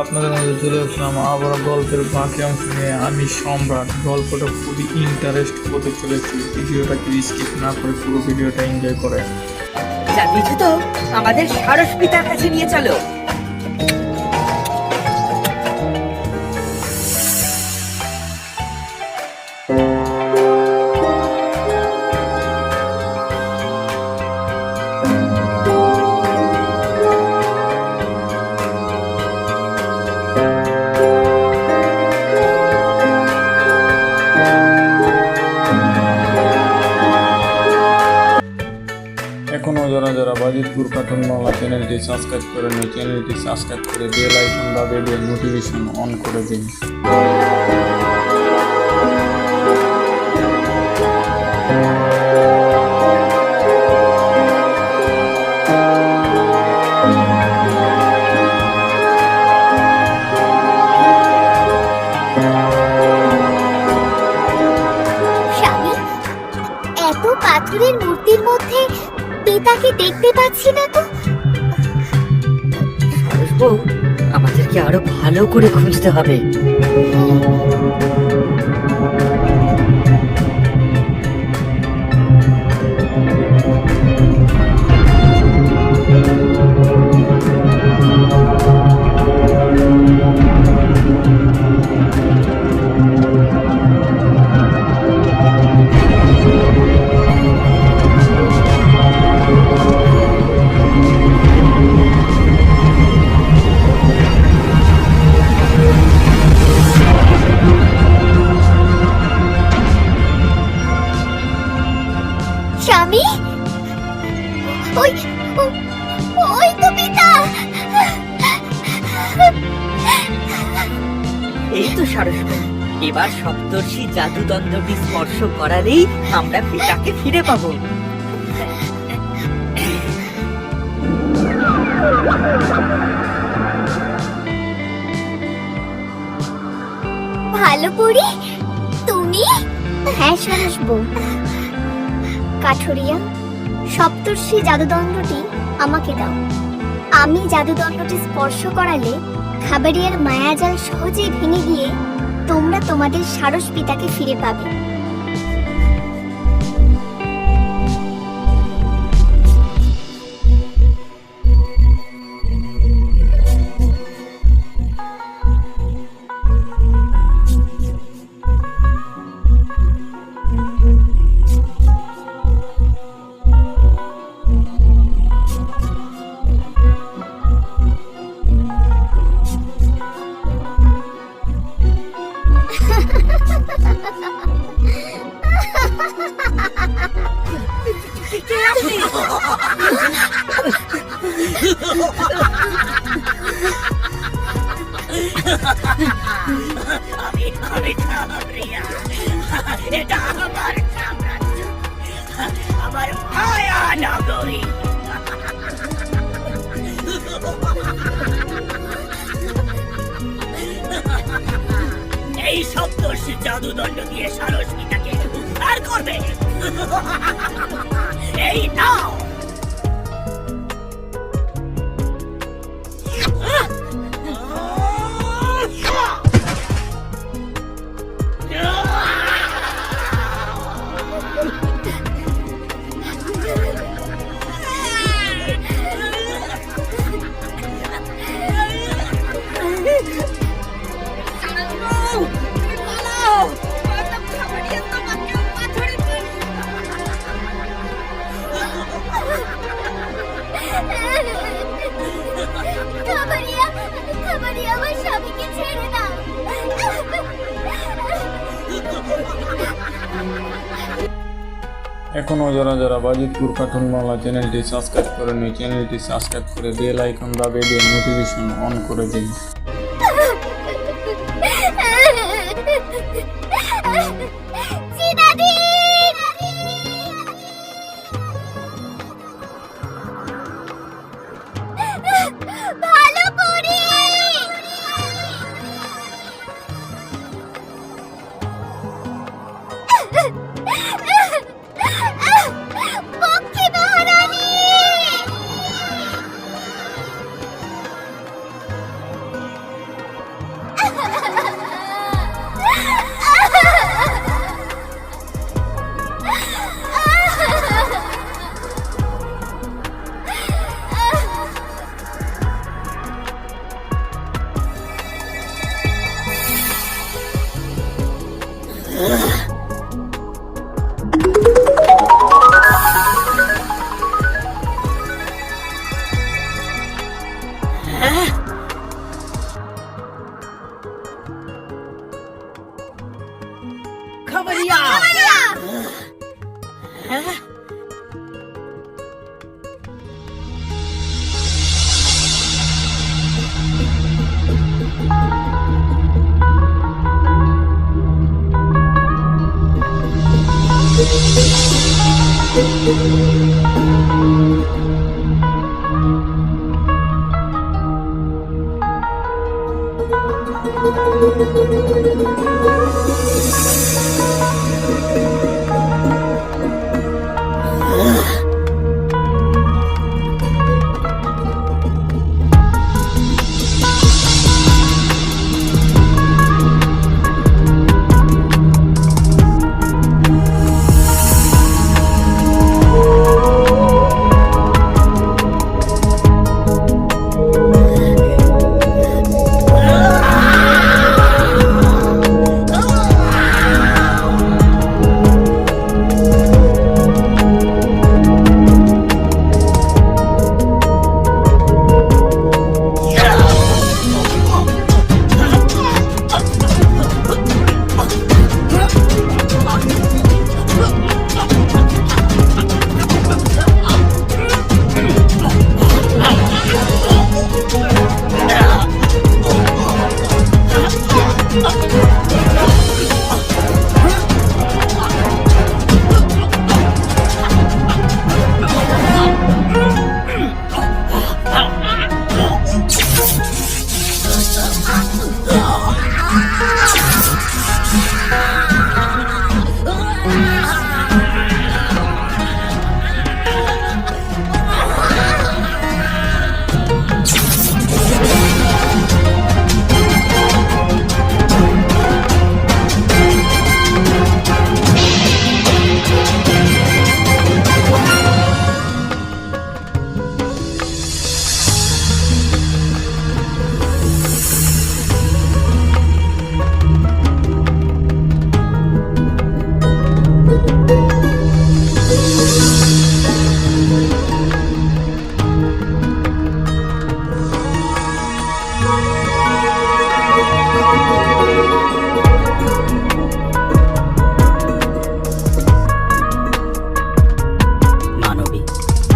আপনাদের মধ্যে চলে আসলাম আবার গল্পের বাকি অংশ নিয়ে। আমি সম্রাট। গল্পটা খুবই ইন্টারেস্ট হতে চলেছে। ভিডিওটাকে স্কিপ না করে পুরো ভিডিওটা এনজয় করে। যা কিছু তো আমাদের সারস পিতার কাছে নিয়ে চলো। এখনো যারা যারা বাজিতপুর কার্টুন বাংলা চ্যানেলটি সাবস্ক্রাইব করেন, চ্যানেলটি সাবস্ক্রাইব করে বেল আইকন দাবিয়ে দিয়ে নোটিফিকেশন অন করে দিন। স্বামী, এত পাথরের মূর্তির মধ্যে পিতাকে দেখতে পাচ্ছি না তো। সারস বউ, আমাদেরকে আরো ভালো করে খুঁজতে হবে। স্বামী, ওই ওই তো পিতা। এই তো সারস বউ, এবার সপ্তর্ষি জাদুদণ্ডটি স্পর্শ করালেই আমরা পিতাকে ফিরে পাবো। ভালো করি তুমি? হ্যাঁ সারস বউ। কাঠুরিয়া, সপ্তর্ষি জাদুদণ্ডটি আমাকে দাও। আমি জাদুদণ্ডটি স্পর্শ করালে খাবারিয়ার মায়াজাল সহজেই ভেঙে গিয়ে তোমরা তোমাদের সারস পিতাকে ফিরে পাবে। এটা আমার সাম্রাজ্য, আমার মায়া নগরী। এই সপ্তর্ষি জাদুদণ্ড দিয়ে সারস পিতাকে উদ্ধার করবে। এই নাও। খাবারিয়া, খাবারিয়া, আমার স্বামীকে ছেড়ে দাও। এখনো যারা যারা বাজিতপুর কার্টুন বাংলা চ্যানেলটি সাবস্ক্রাইব করেন, চ্যানেলটি সাবস্ক্রাইব করে বেল আইকন দাবিয়ে দিয়ে নোটিফিকেশন অন করে দিন। ভালো করি। পক্ষী মহারানী, খাবারিয়া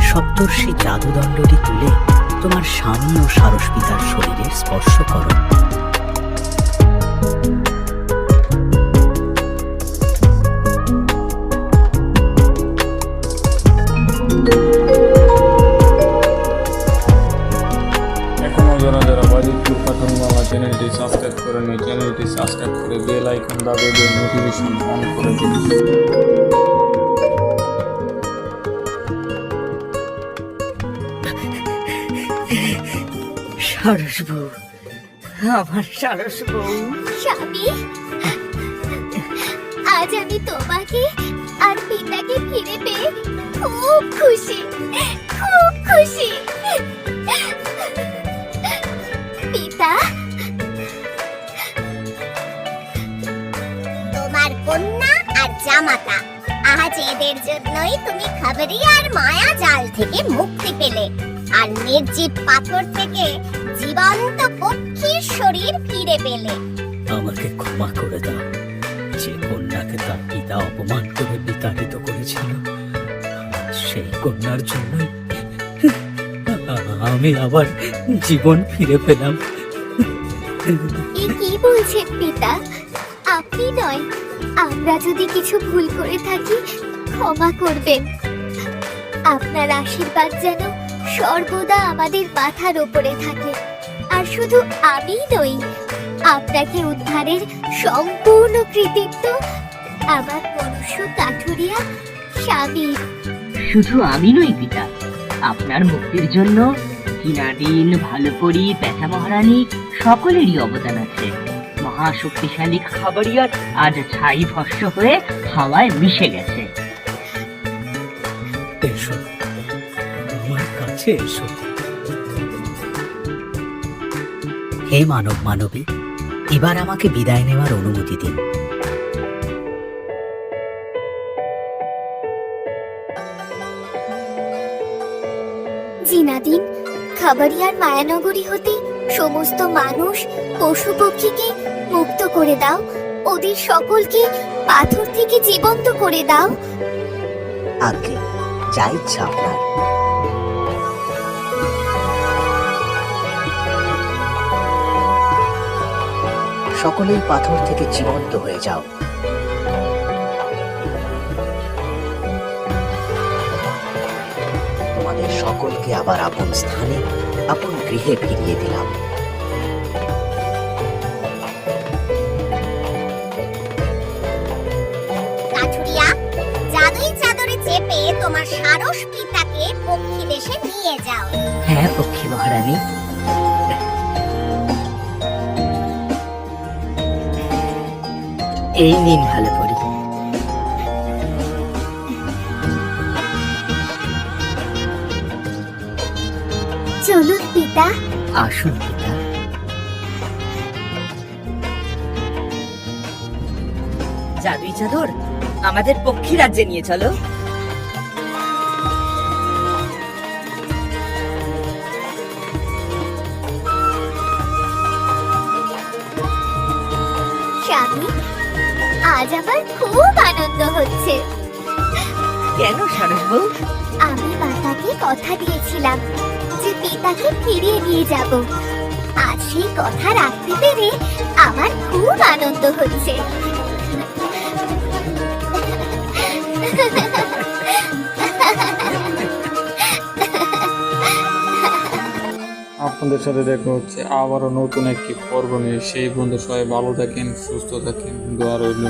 সপ্তর্ষি জাদুদণ্ডটি তুলে তোমার স্বামী ও সারস পিতার শরীরে স্পর্শ করো। এখনো যারা যারা বাজিতপুর পাঠান বাংলা চ্যানেলটি সাবস্ক্রাইব করে নিই, চ্যানেলটি সাবস্ক্রাইব করে বেল আইকন দাবিয়ে দিয়ে নোটিফিকেশন অন করে দিন। সারস বউ, আমার সারস বউ। স্বামী, আজ আমি তোমাকে আর পিতাকে ফিরে পেয়ে খুব খুশি, খুব খুশি। পিতা, তোমার কন্যা আর জামাতা, আজ এদের জন্যই তুমি খাবারিয়ার মায়া জাল থেকে মুক্তি পেলে আর নির্জীব পাথর থেকে জীবন্ত পক্ষীর শরীর ফিরে পেলে। আমাকে ক্ষমা করে দাও, যে কন্যাকে তার পিতা অপমান করে বিতাড়িত করেছিল, সেই কন্যার জন্যই আমি আবার জীবন ফিরে পেলাম। এ কি বলছেন পিতা? আপনি নয়, আমরা যদি কিছু ভুল করে থাকি ক্ষমা করবেন। আপনার আশীর্বাদ যেন সর্বদা আমাদের মাথার উপরে থাকে। আর শুধু আমি নই, আপনাকে উদ্ধারের সম্পূর্ণ কৃতিত্ব আমার মনুষ্য কাঠুরিয়া স্বামী। শুধু আমি নই পিতা, আপনার মুক্তির জন্য কিনাদিন, ভালোপরি, পেঁচা মহারানী সকলেরই অবদান আছে। মহাশক্তিশালী খাবারিয়ার আজ ছাই ভস্য হয়ে হাওয়ায় মিশে গেছে। এসো, আমার কাছে এসো। হে মানব মানবী, এবার আমাকে বিদায় নেওয়ার অনুমতি দিন। কিনাদিন খাবারিয়ার মায়ানগরী হতে সমস্ত মানুষ পশু পক্ষীকে মুক্ত করে দাও, ওদের সকলকে পাথর থেকে জীবন্ত করে দাও। আগে যা ইচ্ছা আপনার। সকলেই পাথর থেকে জীবন্ত হয়ে যাও। তোমাদের সকলকে আবার আপন স্থানে, আপন গৃহে ফিরিয়ে দিলাম। কাঠুরিয়া, জাদুই চাদরে চেপে তোমার সারস পিতাকে পক্ষী দেশে নিয়ে যাও। হ্যাঁ পক্ষী মহারানী। এই নিন ভালো করি। চলুন পিতা। আসুন পিতা। জাদুই চাদর, আমাদের পক্ষী রাজ্যে নিয়ে চলো। স্বামী, আজ আমার খুব আনন্দ হচ্ছে। কেন সারস বউ? আমি মাতাকে কথা দিয়েছিলাম যে পিতাকে ফিরিয়ে নিয়ে যাব। আজ সেই কথা রাখতে পেরে আমার খুব আনন্দ হচ্ছে। আপনাদের সাথে দেখা হচ্ছে আবারও নতুন একটি পর্ব নিয়ে। সেই বন্ধু সবাই ভালো থাকেন, সুস্থ থাকেন, দোয়া রইল।